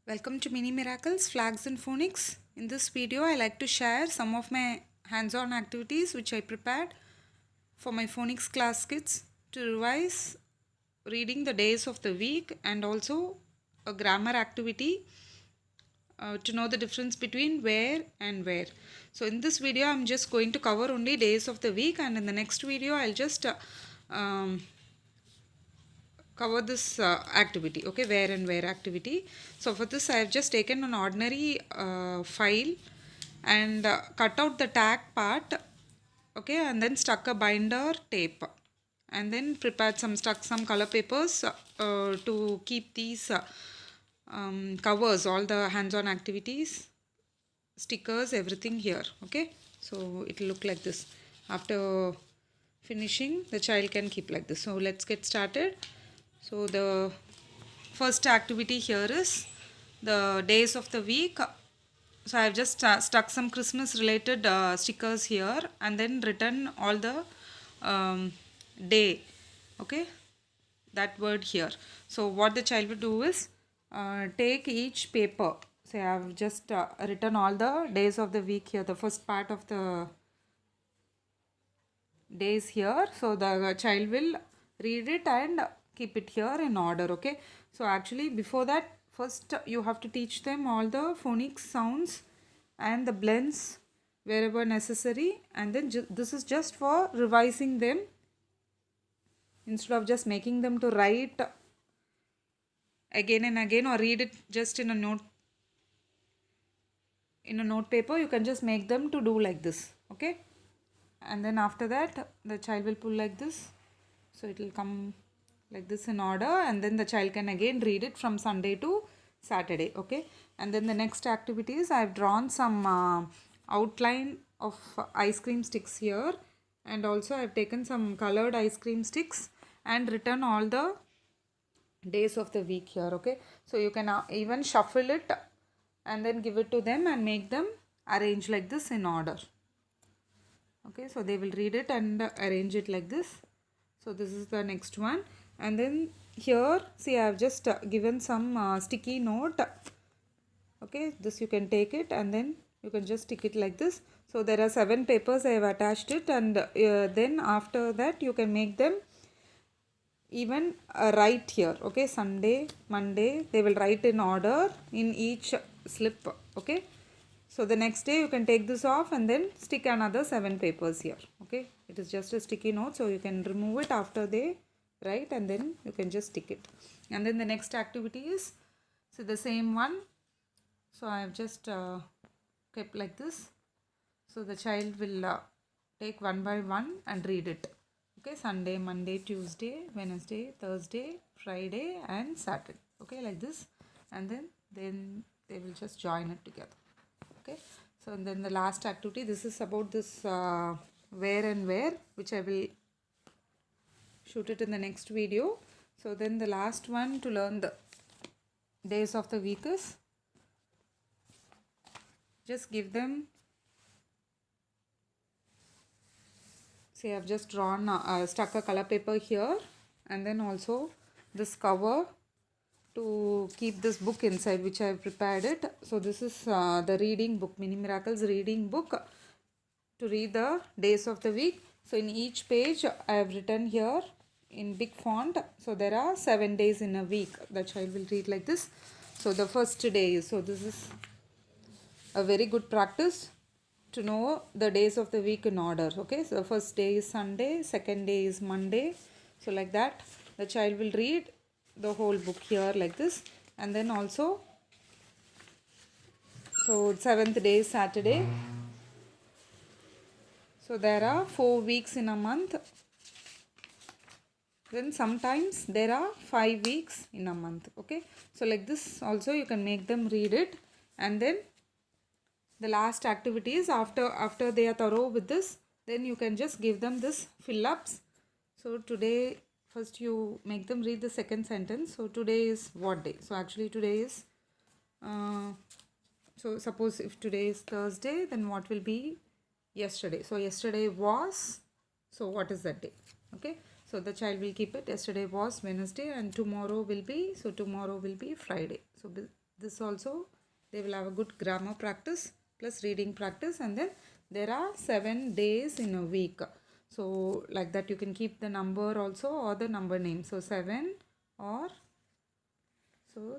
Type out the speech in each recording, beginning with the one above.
Welcome to Mini Miracles, Flags and Phonics. In this video, I like to share some of my hands-on activities which I prepared for my phonics class kids to revise reading the days of the week and also a grammar activity to know the difference between where and where. So in this video, I'm just going to cover only days of the week, and in the next video, I'll just um, cover this activity, okay, where and where activity. So for this I have just taken an ordinary file and cut out the tag part, okay, and then stuck a binder tape and then prepared stuck some color papers to keep these covers all the hands-on activities, stickers, everything here, okay. So it will look like this. After finishing, the child can keep like this. So let's get started. So the first activity here is the days of the week. So I have just stuck some Christmas related stickers here and then written all the day, okay, that word here. So what the child will do is take each paper. So I have just written all the days of the week here, the first part of the days here. So the child will read it and keep it here in order, okay. So actually before that, first you have to teach them all the phonics sounds and the blends wherever necessary, and then this is just for revising them instead of just making them to write again and again or read it just in a note paper. You can just make them to do like this, okay. And then after that the child will pull like this, so it will come like this in order, and then the child can again read it from Sunday to Saturday, okay. And then the next activity is I have drawn some outline of ice cream sticks here, and also I have taken some colored ice cream sticks and written all the days of the week here, okay. So you can even shuffle it and then give it to them and make them arrange like this in order, okay. So they will read it and arrange it like this. So this is the next one. And then here, see, I have just given some sticky note, okay. This you can take it and then you can just stick it like this. So there are 7 papers I have attached it, and then after that you can make them even write here, okay. Sunday, Monday, they will write in order in each slip, okay. So the next day you can take this off and then stick another 7 papers here, okay. It is just a sticky note, so you can remove it after they write and then you can just stick it. And then the next activity is, so the same one. So I have just kept like this. So the child will take one by one and read it, okay. Sunday, Monday, Tuesday, Wednesday, Thursday, Friday and Saturday, okay, like this. And then they will just join it together, okay. So and then the last activity, this is about this where and where, which I will shoot it in the next video. So then the last one to learn the days of the week is just give them, see, I've just drawn stuck a color paper here, and then also this cover to keep this book inside, which I have prepared it. So this is the reading book, Mini Miracles reading book, to read the days of the week. So in each page I have written here in big font. So there are 7 days in a week. The child will read like this. So the first day, so this is a very good practice to know the days of the week in order, okay. So the first day is Sunday, second day is Monday. So like that the child will read the whole book here like this. And then also, so 7th day is Saturday. So there are 4 weeks in a month. Then sometimes there are 5 weeks in a month, okay. So like this also you can make them read it. And then the last activity is after they are thorough with this, then you can just give them this fill-ups. So today, first you make them read the second sentence. So today is what day? So actually today is so suppose if today is Thursday, then what will be yesterday? So yesterday was, so what is that day, okay. So the child will keep it, yesterday was Wednesday and tomorrow will be, so tomorrow will be Friday. So this also they will have a good grammar practice plus reading practice, and then there are 7 days in a week. So like that you can keep the number also or the number name. So 7 or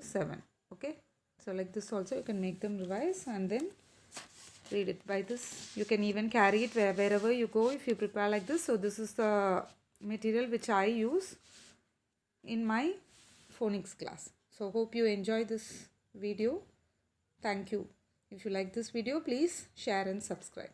7. Okay. So like this also you can make them revise and then read it. By this you can even carry it wherever you go if you prepare like this. So this is the material which I use in my phonics class. So hope you enjoy this video. Thank you. If you like this video, please share and subscribe.